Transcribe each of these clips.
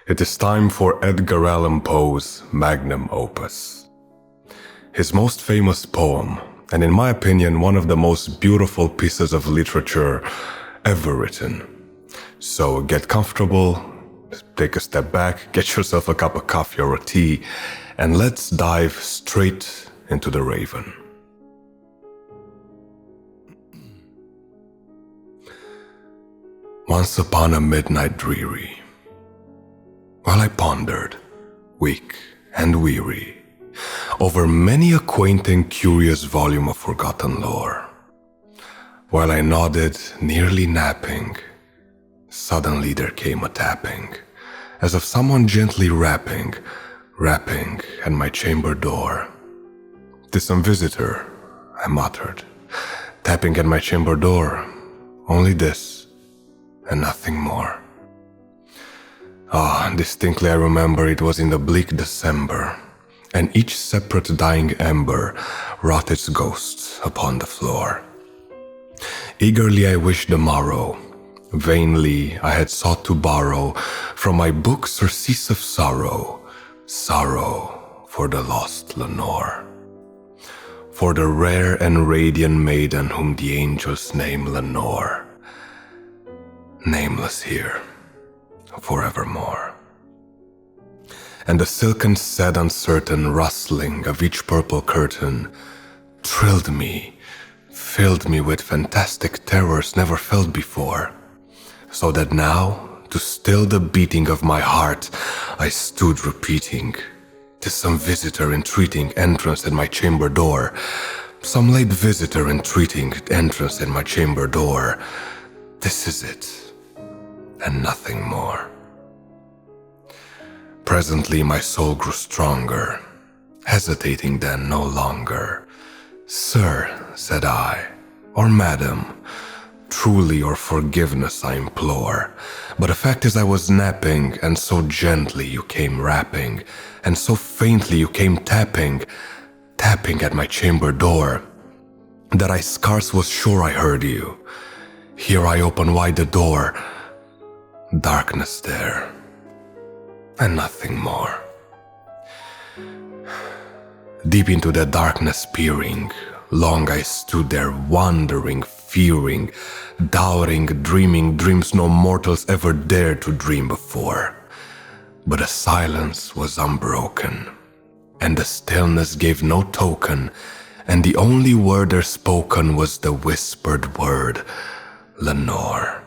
It is time for Edgar Allan Poe's magnum opus. His most famous poem, and in my opinion one of the most beautiful pieces of literature ever written. So get comfortable, take a step back, get yourself a cup of coffee or a tea, and let's dive straight into the Raven. Once upon a midnight dreary, while I pondered, weak and weary, over many a quaint and curious volume of forgotten lore, while I nodded, nearly napping, suddenly there came a tapping, as of someone gently rapping at my chamber door. "'Tis some visitor," I muttered, tapping at my chamber door, only this, and nothing more. Distinctly I remember it was in the bleak December, and each separate dying ember wrought its ghost upon the floor. Eagerly I wished the morrow, vainly I had sought to borrow from my book surcease of sorrow, sorrow for the lost Lenore, for the rare and radiant maiden whom the angels name Lenore, nameless here, forevermore. And the silken, sad, uncertain rustling of each purple curtain thrilled me, filled me with fantastic terrors never felt before, so that now, to still the beating of my heart, I stood repeating, "'Tis some visitor entreating entrance at my chamber door, some late visitor entreating entrance at my chamber door. This is it, and nothing more." Presently my soul grew stronger, hesitating then no longer. "Sir," said I, "or madam, truly your forgiveness I implore, but the fact is I was napping, and so gently you came rapping, and so faintly you came tapping at my chamber door, that I scarce was sure I heard you. Here I open wide the door, darkness there, and nothing more." Deep into the darkness peering, long I stood there wondering, fearing, doubting, dreaming dreams no mortals ever dared to dream before. But the silence was unbroken, and the stillness gave no token, and the only word there spoken was the whispered word, "Lenore."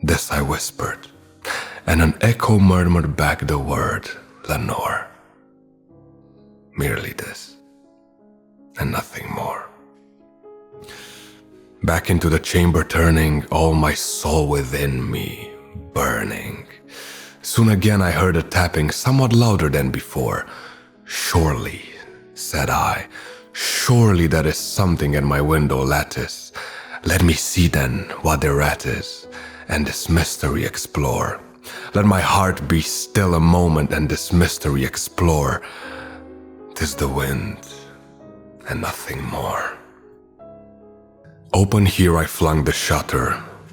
This I whispered, and an echo murmured back the word, "Lenore." Merely this, and nothing more. Back into the chamber turning, all my soul within me burning. Soon again I heard a tapping somewhat louder than before. "Surely," said I, "surely that is something at my window lattice. Let me see then what thereat is, and this mystery explore. Let my heart be still a moment and this mystery explore. 'Tis the wind, and nothing more." Open here I flung the shutter,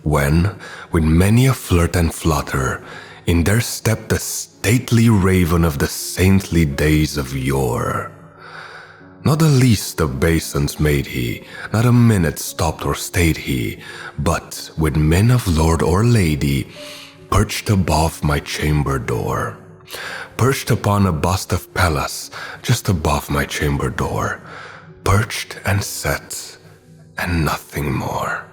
when, with many a flirt and flutter, in there stepped the stately raven of the saintly days of yore. Not the least obeisance made he, not a minute stopped or stayed he, but, with mien of lord or lady, perched above my chamber door, perched upon a bust of Pallas just above my chamber door, perched and sat, and nothing more.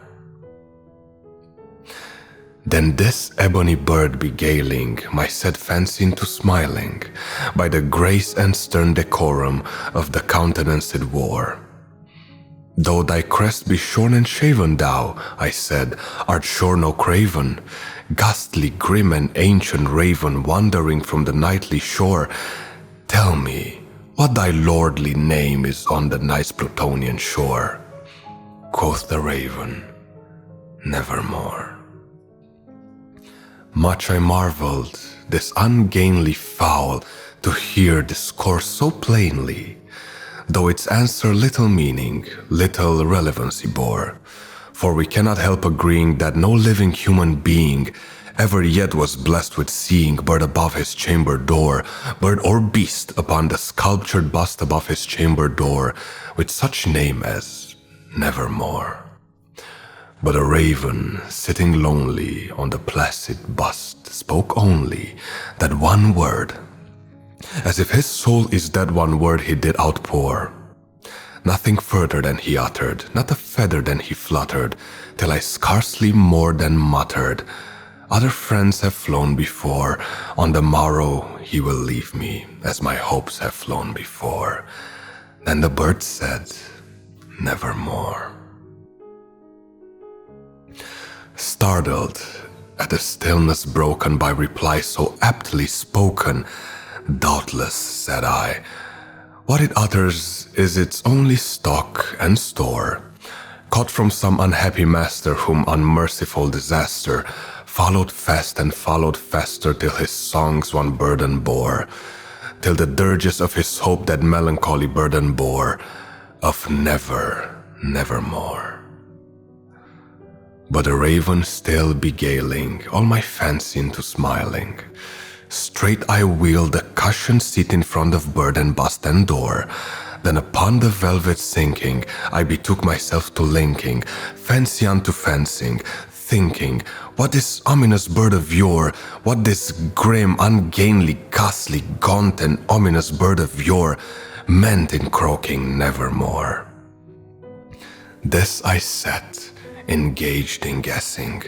Then this ebony bird beguiling my sad fancy into smiling, by the grace and stern decorum of the countenance it wore. "Though thy crest be shorn and shaven, thou," I said, "art sure no craven, ghastly, grim, and ancient raven wandering from the nightly shore. Tell me, what thy lordly name is on the night's Plutonian shore." Quoth the raven, "Nevermore." Much I marveled, this ungainly fowl, to hear discourse so plainly, though its answer little meaning, little relevancy bore, for we cannot help agreeing that no living human being ever yet was blessed with seeing bird above his chamber door, bird or beast upon the sculptured bust above his chamber door, with such name as Nevermore. But a raven, sitting lonely on the placid bust, spoke only that one word, as if his soul is that one word he did outpour. Nothing further than he uttered, not a feather than he fluttered, till I scarcely more than muttered, other friends have flown before, on the morrow he will leave me, as my hopes have flown before. Then the bird said, Nevermore. Startled at the stillness broken by reply so aptly spoken, doubtless, said I, what it utters is its only stock and store, caught from some unhappy master whom unmerciful disaster followed fast and followed faster till his songs one burden bore, till the dirges of his hope that melancholy burden bore, of nevermore. But the raven still beguiling all my fancy into smiling, straight I wheeled the cushioned seat in front of bird and bust and door. Then upon the velvet sinking, I betook myself to linking, fancy unto fancying, thinking, what this ominous bird of yore, what this grim, ungainly, ghastly, gaunt and ominous bird of yore meant in croaking nevermore. This I sat, engaged in guessing,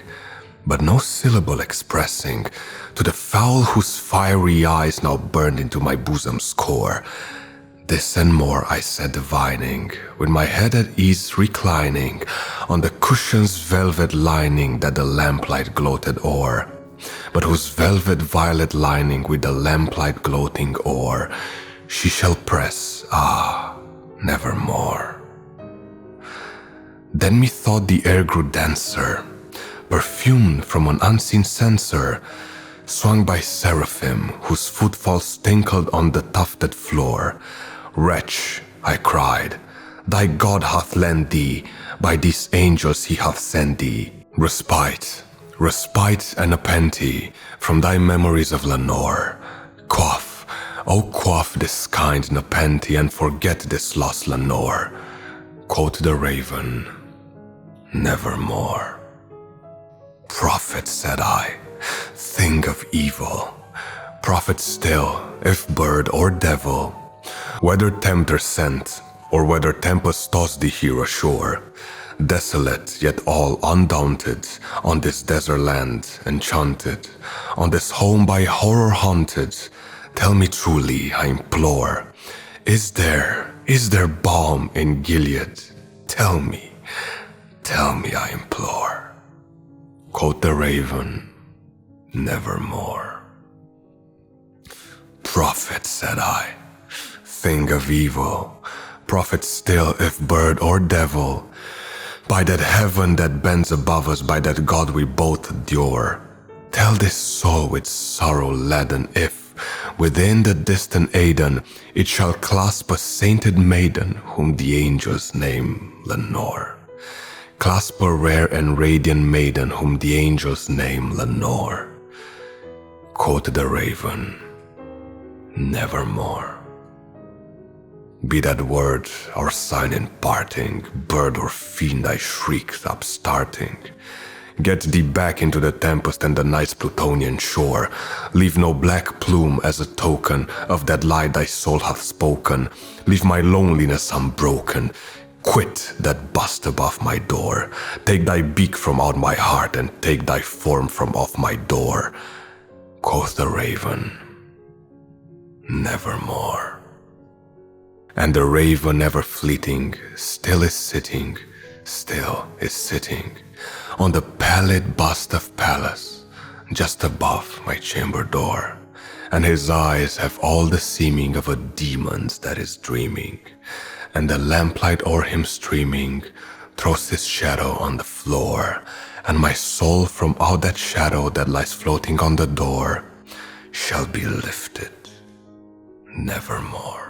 but no syllable expressing, to the fowl whose fiery eyes now burned into my bosom's core. This and more I sat divining, with my head at ease reclining, on the cushion's velvet lining that the lamplight gloated o'er, but whose velvet violet lining with the lamplight gloating o'er, she shall press, nevermore. Then methought the air grew denser, perfumed from an unseen censer, swung by seraphim whose footfalls tinkled on the tufted floor. Wretch, I cried, thy God hath lent thee, by these angels he hath sent thee, respite and nepenthe from thy memories of Lenore. Quaff, quaff this kind nepenthe and forget this lost Lenore. Quoth the raven, Nevermore. Prophet, said I, thing of evil, prophet still, if bird or devil, whether tempter sent, or whether tempest tossed thee here ashore, desolate yet all undaunted, on this desert land enchanted, on this home by horror haunted, tell me truly, I implore, is there balm in Gilead? Tell me, I implore. Quoth the raven, Nevermore. Prophet, said I, thing of evil, prophet still if bird or devil, by that heaven that bends above us, by that God we both adore, tell this soul with sorrow laden if, within the distant Aidenn, it shall clasp a sainted maiden whom the angels name Lenore. Clasp a rare and radiant maiden whom the angels name Lenore. Quoth the raven, Nevermore. Be that word or sign in parting, bird or fiend, I shrieked, upstarting. Get thee back into the tempest and the night's Plutonian shore. Leave no black plume as a token of that lie thy soul hath spoken. Leave my loneliness unbroken. Quit that bust above my door. Take thy beak from out my heart and take thy form from off my door. Quoth the raven, Nevermore. And the raven ever fleeting, still is sitting on the pallid bust of Pallas, just above my chamber door, and his eyes have all the seeming of a demon's that is dreaming, and the lamplight o'er him streaming throws his shadow on the floor, and my soul from out that shadow that lies floating on the door shall be lifted nevermore.